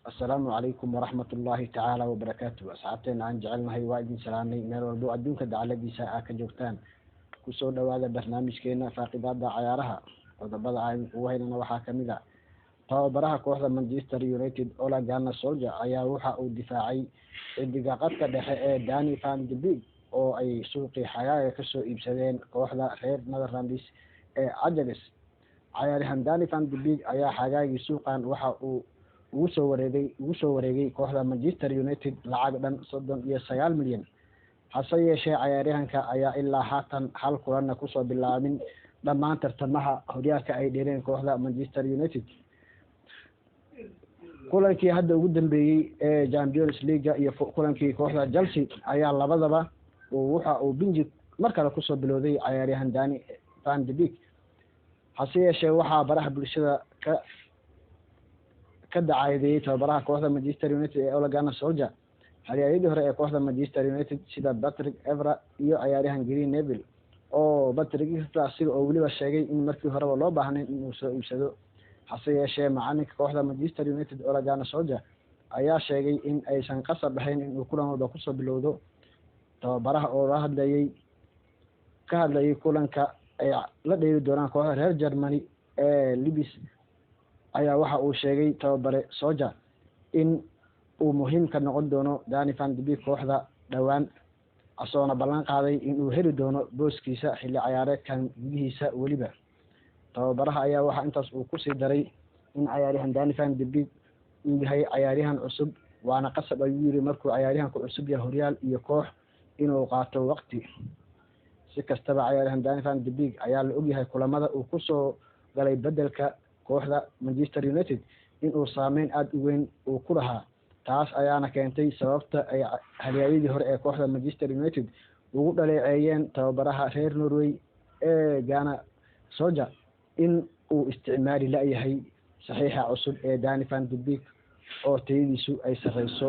السلام عليكم ورحمة الله تعالى وبركاته. أصحابتنا عن جعلنا هاي وايد سلامي مير والبو أدونك دعالدي ساعة كجوكتان كسو دوادا برنامج كينا فاقدات عيارها وضبط عين وهينا وحا كمدا طابرها كوحدة مانشستر يونايتد أولا جانا سولجا ayaa waxa uu difaacay digaaqadka dhexe ee Danny van de Beek oo ay suuqii xagaaga ka soo iibsadeen kooxda reer Netherlands ee Ajax. Ciyaaryahan Danny van de Beek ayaa xagaagii suuqan waxa uu ugu soo wareegay kooxda Manchester United lacag dhan 39 milyan. hase yeeshee ciyaaryahanka ayaa ilaa haatan hal kulan ku soo bilaabin dhammaan tartamaha horyaalka ay dheereen kooxda Manchester United. kulankii hadda ugu dambeeyay ee Champions League iyo kulankii kooxda Chelsea ayaa labadaba waxa uu binji markale ku soo bilowday ciyaaryahan Danny van de Beek. hase yeeshee waxaa baraha bulshada ka dacayday tababaraha kooxda Manchester United ee Ole Gunnar Solskjaer xariyaadii hore ee kooxda Manchester United sida Patrick Evra iyo ciyaaryahan Gary Neville oo Patrick Evra oo waliba sheegay in markii horeba loo baahnay inuu soo iibsado. hase yeeshee macalinka kooxda Manchester United Ole Gunnar Solskjaer ayaa sheegay in aysan qasab ahayn inuu kulan walba ku soo bilowdo. tababaraha oo ka hadlayay kulanka ay la dheeri doonaan kooxda reer Germany ee Leipzig ayaa waxa uu sheegay tababare Solskjaer in uu muhiim ka noqon doono Danny van de Beek kooxda dhawaan asoona ballan qaaday inuu heli doono booskiisa xilli ciyaareedkan gudihiisa waliba. tababaraha ayaa waxa intaas uu ku sii daray in ciyaaryahan Danny van de Beek uu yahay ciyaaryahan cusub waana qasab ayuu yiri markuu ciyaaryahanku cusub yahay horyaal iyo koox inuu qaato waqti. si kastaba ciyaaryahan Danny van de Beek ayaa la ogyahay kulamada uu ku soo galay bedelka kooxda Manchester United inuu saameyn aad u weyn uu ku lahaa. taas ayaana keentay sababta ay xariyaadii hore ee kooxda Manchester United ugu dhaleeceeyeen tababaraha reer Norway ee Gunnar Solskjaer in uu isticmaali la yahay saxiixa cusub ee Danny van de Beek oo tayadiisu ay sareyso.